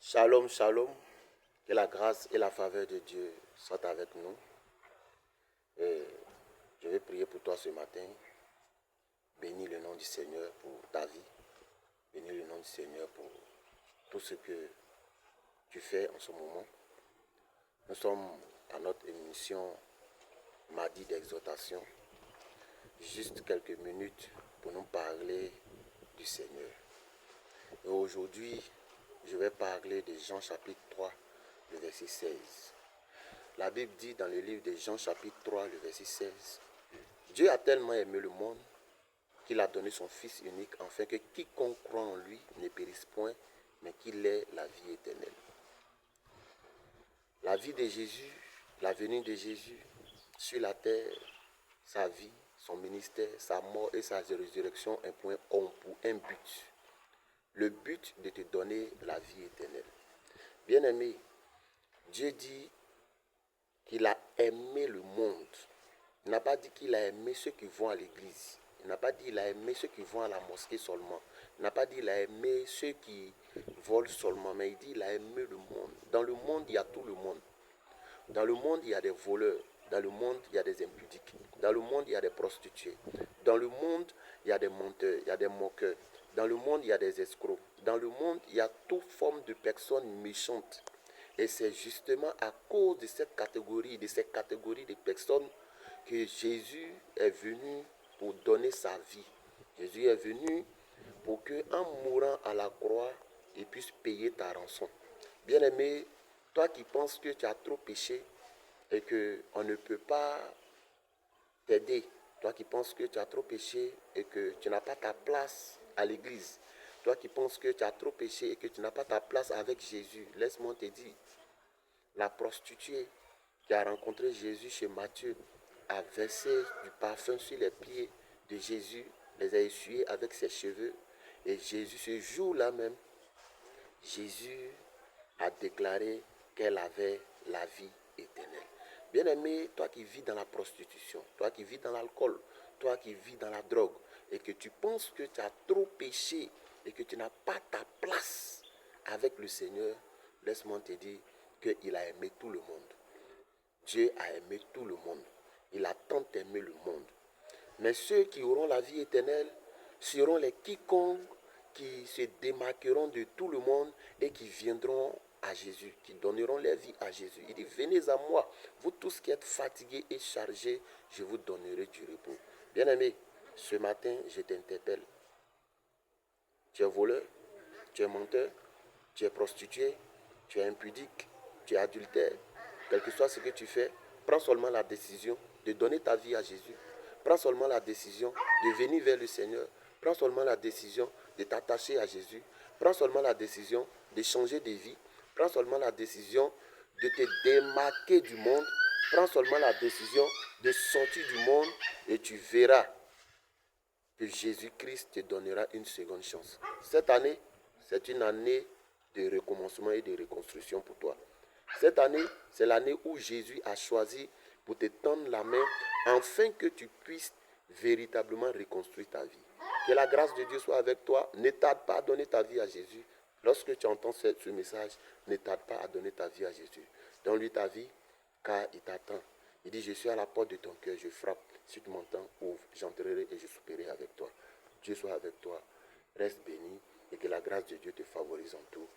Shalom, shalom. Que la grâce et la faveur de Dieu soient avec nous. Et je vais prier pour toi ce matin. Bénis le nom du Seigneur pour ta vie. Bénis le nom du Seigneur pour tout ce que tu fais en ce moment. Nous sommes à notre émission Mardi d'exhortation. Juste quelques minutes pour nous parler du Seigneur. Et aujourd'hui, je vais parler de Jean chapitre 3, le verset 16. La Bible dit dans le livre de Jean chapitre 3, le verset 16, « Dieu a tellement aimé le monde qu'il a donné son Fils unique, afin que quiconque croit en lui ne périsse point, mais qu'il ait la vie éternelle. » La vie de Jésus, la venue de Jésus sur la terre, sa vie, son ministère, sa mort et sa résurrection ont pour un but. Le but de te donner la vie éternelle. Bien-aimé, Dieu dit qu'il a aimé le monde. Il n'a pas dit qu'il a aimé ceux qui vont à l'église. Il n'a pas dit qu'il a aimé ceux qui vont à la mosquée seulement. Il n'a pas dit qu'il a aimé ceux qui volent seulement. Mais il dit qu'il a aimé le monde. Dans le monde, il y a tout le monde. Dans le monde, il y a des voleurs. Dans le monde, il y a des impudiques. Dans le monde, il y a des prostituées. Dans le monde, il y a des menteurs, il y a des moqueurs. Dans le monde, il y a des escrocs. Dans le monde, il y a toute forme de personnes méchantes. Et c'est justement à cause de ces catégories de personnes que Jésus est venu pour donner sa vie. Jésus est venu pour qu'en mourant à la croix, il puisse payer ta rançon. Bien-aimé, toi qui penses que tu as trop péché et qu'on ne peut pas t'aider, toi qui penses que tu as trop péché et que tu n'as pas ta place à l'église, toi qui penses que tu as trop péché et que tu n'as pas ta place avec Jésus, laisse-moi te dire, la prostituée qui a rencontré Jésus chez Matthieu a versé du parfum sur les pieds de Jésus, les a essuyés avec ses cheveux. Et Jésus, ce jour-là même, Jésus a déclaré qu'elle avait la vie éternelle. Bien-aimé, toi qui vis dans la prostitution, toi qui vis dans l'alcool, toi qui vis dans la drogue, et que tu penses que tu as trop péché et que tu n'as pas ta place avec le Seigneur, laisse-moi te dire qu'il a aimé tout le monde. Dieu a aimé tout le monde. Il a tant aimé le monde. Mais ceux qui auront la vie éternelle seront les quiconques qui se démarqueront de tout le monde et qui viendront à Jésus, qui donneront leur vie à Jésus. Il dit, venez à moi, vous tous qui êtes fatigués et chargés, je vous donnerai du repos. Bien-aimé, ce matin, je t'interpelle. Tu es voleur, tu es menteur, tu es prostitué, tu es impudique, tu es adultère. Quel que soit ce que tu fais, prends seulement la décision de donner ta vie à Jésus. Prends seulement la décision de venir vers le Seigneur. Prends seulement la décision de t'attacher à Jésus. Prends seulement la décision de changer de vie. Prends seulement la décision de te démarquer du monde. Prends seulement la décision de sortir du monde et tu verras que Jésus-Christ te donnera une seconde chance. Cette année, c'est une année de recommencement et de reconstruction pour toi. Cette année, c'est l'année où Jésus a choisi pour te tendre la main afin que tu puisses véritablement reconstruire ta vie. Que la grâce de Dieu soit avec toi. Ne tarde pas à donner ta vie à Jésus. Lorsque tu entends ce message, ne tarde pas à donner ta vie à Jésus. Donne-lui ta vie, car il t'attend. Il dit, je suis à la porte de ton cœur, je frappe. Si tu m'entends, ouvre, j'entrerai et je souperai avec toi. Dieu soit avec toi. Reste béni et que la grâce de Dieu te favorise en tout.